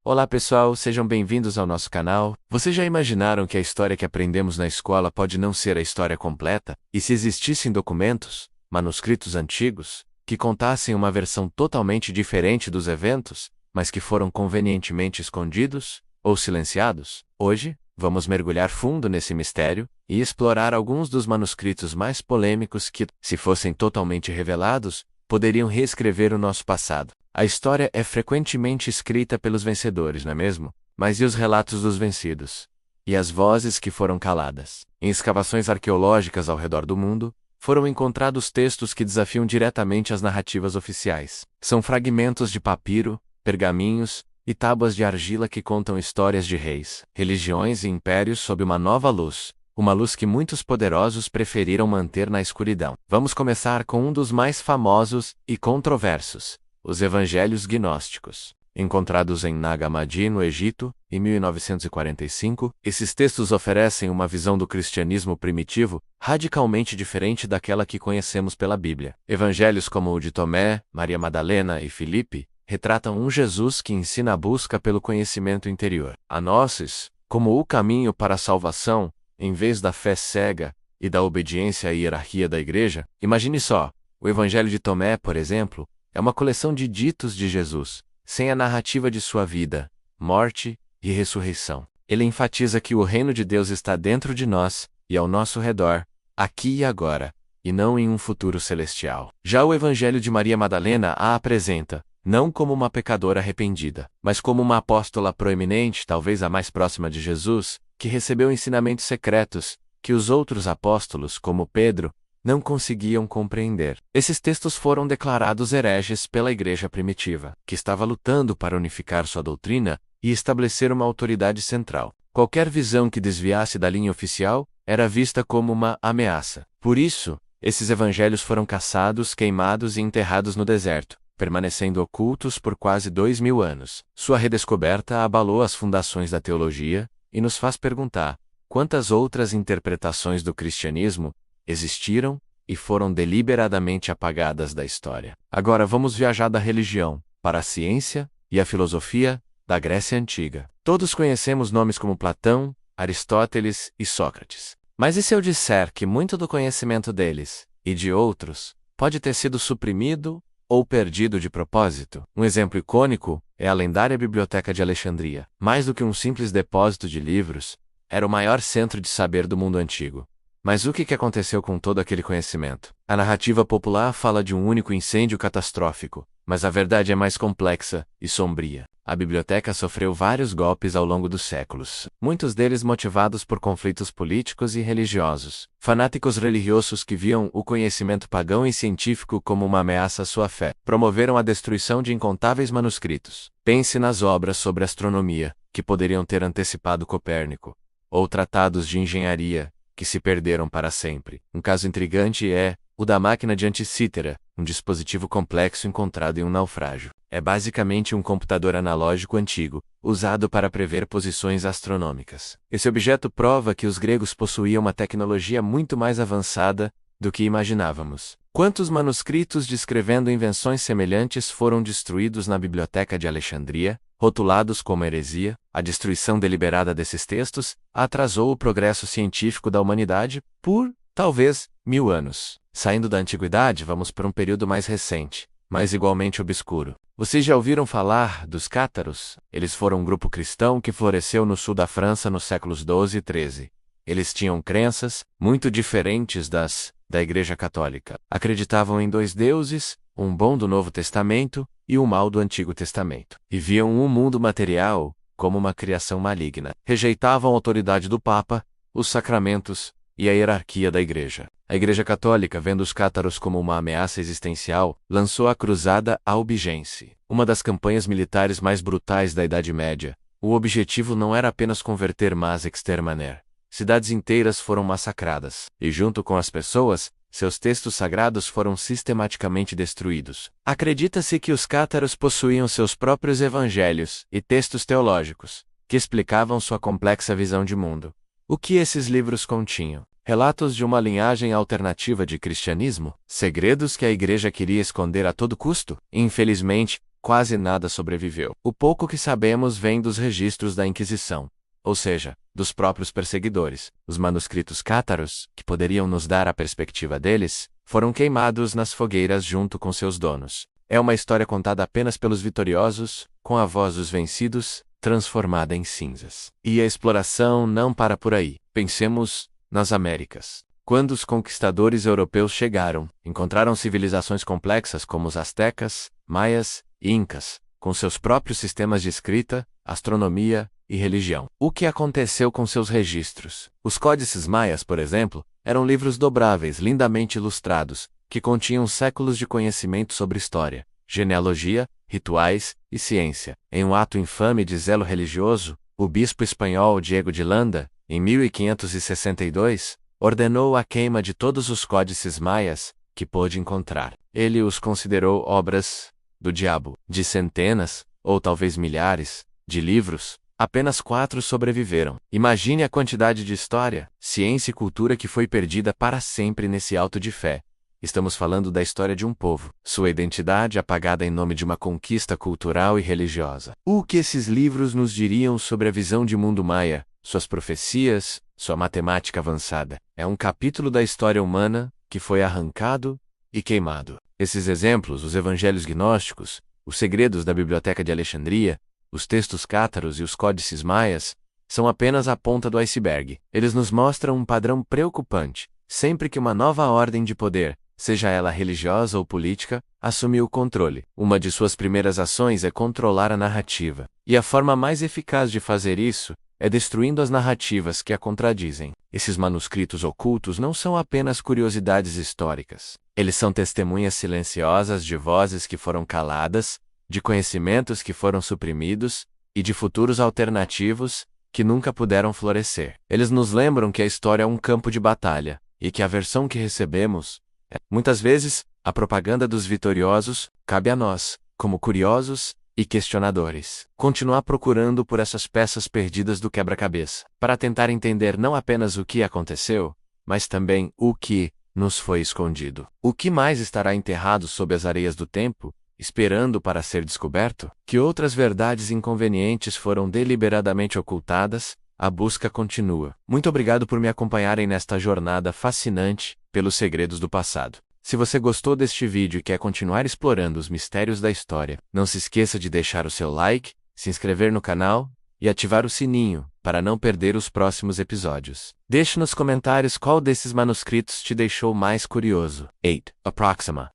Olá pessoal, sejam bem-vindos ao nosso canal. Vocês já imaginaram que a história que aprendemos na escola pode não ser a história completa? E se existissem documentos, manuscritos antigos, que contassem uma versão totalmente diferente dos eventos, mas que foram convenientemente escondidos ou silenciados? Hoje, vamos mergulhar fundo nesse mistério e explorar alguns dos manuscritos mais polêmicos que, se fossem totalmente revelados, poderiam reescrever o nosso passado. A história é frequentemente escrita pelos vencedores, não é mesmo? Mas e os relatos dos vencidos? E as vozes que foram caladas? Em escavações arqueológicas ao redor do mundo, foram encontrados textos que desafiam diretamente as narrativas oficiais. São fragmentos de papiro, pergaminhos e tábuas de argila que contam histórias de reis, religiões e impérios sob uma nova luz. Uma luz que muitos poderosos preferiram manter na escuridão. Vamos começar com um dos mais famosos e controversos: os Evangelhos Gnósticos. Encontrados em Nag Hammadi, no Egito, em 1945, esses textos oferecem uma visão do cristianismo primitivo radicalmente diferente daquela que conhecemos pela Bíblia. Evangelhos como o de Tomé, Maria Madalena e Filipe retratam um Jesus que ensina a busca pelo conhecimento interior. A Gnosis, como o caminho para a salvação, em vez da fé cega e da obediência à hierarquia da igreja. Imagine só, o Evangelho de Tomé, por exemplo, é uma coleção de ditos de Jesus, sem a narrativa de sua vida, morte e ressurreição. Ele enfatiza que o reino de Deus está dentro de nós e ao nosso redor, aqui e agora, e não em um futuro celestial. Já o Evangelho de Maria Madalena a apresenta, não como uma pecadora arrependida, mas como uma apóstola proeminente, talvez a mais próxima de Jesus, que recebeu ensinamentos secretos que os outros apóstolos, como Pedro, não conseguiam compreender. Esses textos foram declarados hereges pela igreja primitiva, que estava lutando para unificar sua doutrina e estabelecer uma autoridade central. Qualquer visão que desviasse da linha oficial era vista como uma ameaça. Por isso, esses evangelhos foram caçados, queimados e enterrados no deserto, permanecendo ocultos por quase 2000 anos. Sua redescoberta abalou as fundações da teologia e nos faz perguntar: quantas outras interpretações do cristianismo existiram e foram deliberadamente apagadas da história? Agora vamos viajar da religião para a ciência e a filosofia da Grécia Antiga. Todos conhecemos nomes como Platão, Aristóteles e Sócrates. Mas e se eu disser que muito do conhecimento deles, e de outros, pode ter sido suprimido ou perdido de propósito? Um exemplo icônico é a lendária Biblioteca de Alexandria. Mais do que um simples depósito de livros, era o maior centro de saber do mundo antigo. Mas o que aconteceu com todo aquele conhecimento? A narrativa popular fala de um único incêndio catastrófico, mas a verdade é mais complexa e sombria. A biblioteca sofreu vários golpes ao longo dos séculos, muitos deles motivados por conflitos políticos e religiosos. Fanáticos religiosos que viam o conhecimento pagão e científico como uma ameaça à sua fé, promoveram a destruição de incontáveis manuscritos. Pense nas obras sobre astronomia, que poderiam ter antecipado Copérnico, ou tratados de engenharia, que se perderam para sempre. Um caso intrigante é o da máquina de Anticítera, um dispositivo complexo encontrado em um naufrágio. É basicamente um computador analógico antigo, usado para prever posições astronômicas. Esse objeto prova que os gregos possuíam uma tecnologia muito mais avançada do que imaginávamos. Quantos manuscritos descrevendo invenções semelhantes foram destruídos na Biblioteca de Alexandria, rotulados como heresia? A destruição deliberada desses textos atrasou o progresso científico da humanidade por, talvez, 1000 anos. Saindo da antiguidade, vamos para um período mais recente, mas igualmente obscuro. Vocês já ouviram falar dos cátaros? Eles foram um grupo cristão que floresceu no sul da França nos séculos XII e XIII. Eles tinham crenças muito diferentes das da Igreja Católica. Acreditavam em 2 deuses, um bom do Novo Testamento e um mau do Antigo Testamento. E viam o mundo material como uma criação maligna. Rejeitavam a autoridade do Papa, os sacramentos e a hierarquia da Igreja. A Igreja Católica, vendo os cátaros como uma ameaça existencial, lançou a Cruzada Albigense, uma das campanhas militares mais brutais da Idade Média. O objetivo não era apenas converter, mas exterminar. Cidades inteiras foram massacradas, e junto com as pessoas, seus textos sagrados foram sistematicamente destruídos. Acredita-se que os cátaros possuíam seus próprios evangelhos e textos teológicos, que explicavam sua complexa visão de mundo. O que esses livros continham? Relatos de uma linhagem alternativa de cristianismo? Segredos que a igreja queria esconder a todo custo? Infelizmente, quase nada sobreviveu. O pouco que sabemos vem dos registros da Inquisição, ou seja, dos próprios perseguidores. Os manuscritos cátaros, que poderiam nos dar a perspectiva deles, foram queimados nas fogueiras junto com seus donos. É uma história contada apenas pelos vitoriosos, com a voz dos vencidos, transformada em cinzas. E a exploração não para por aí. Pensemos nas Américas. Quando os conquistadores europeus chegaram, encontraram civilizações complexas como os astecas, maias e incas, com seus próprios sistemas de escrita, astronomia e religião. O que aconteceu com seus registros? Os códices maias, por exemplo, eram livros dobráveis lindamente ilustrados, que continham séculos de conhecimento sobre história, genealogia, rituais e ciência. Em um ato infame de zelo religioso, o bispo espanhol Diego de Landa, em 1562, ordenou a queima de todos os códices maias que pôde encontrar. Ele os considerou obras do diabo. De centenas, ou talvez milhares, de livros, apenas 4 sobreviveram. Imagine a quantidade de história, ciência e cultura que foi perdida para sempre nesse auto de fé. Estamos falando da história de um povo, sua identidade apagada em nome de uma conquista cultural e religiosa. O que esses livros nos diriam sobre a visão de mundo maia, suas profecias, sua matemática avançada? É um capítulo da história humana que foi arrancado e queimado. Esses exemplos, os evangelhos gnósticos, os segredos da Biblioteca de Alexandria, os textos cátaros e os códices maias, são apenas a ponta do iceberg. Eles nos mostram um padrão preocupante. Sempre que uma nova ordem de poder, seja ela religiosa ou política, assumiu o controle, uma de suas primeiras ações é controlar a narrativa. E a forma mais eficaz de fazer isso é destruindo as narrativas que a contradizem. Esses manuscritos ocultos não são apenas curiosidades históricas. Eles são testemunhas silenciosas de vozes que foram caladas, de conhecimentos que foram suprimidos e de futuros alternativos que nunca puderam florescer. Eles nos lembram que a história é um campo de batalha e que a versão que recebemos muitas vezes, a propaganda dos vitoriosos. Cabe a nós, como curiosos e questionadores, continuar procurando por essas peças perdidas do quebra-cabeça, para tentar entender não apenas o que aconteceu, mas também o que nos foi escondido. O que mais estará enterrado sob as areias do tempo, esperando para ser descoberto? Que outras verdades inconvenientes foram deliberadamente ocultadas? A busca continua. Muito obrigado por me acompanharem nesta jornada fascinante pelos segredos do passado. Se você gostou deste vídeo e quer continuar explorando os mistérios da história, não se esqueça de deixar o seu like, se inscrever no canal e ativar o sininho para não perder os próximos episódios. Deixe nos comentários qual desses manuscritos te deixou mais curioso. 8. A Proxima.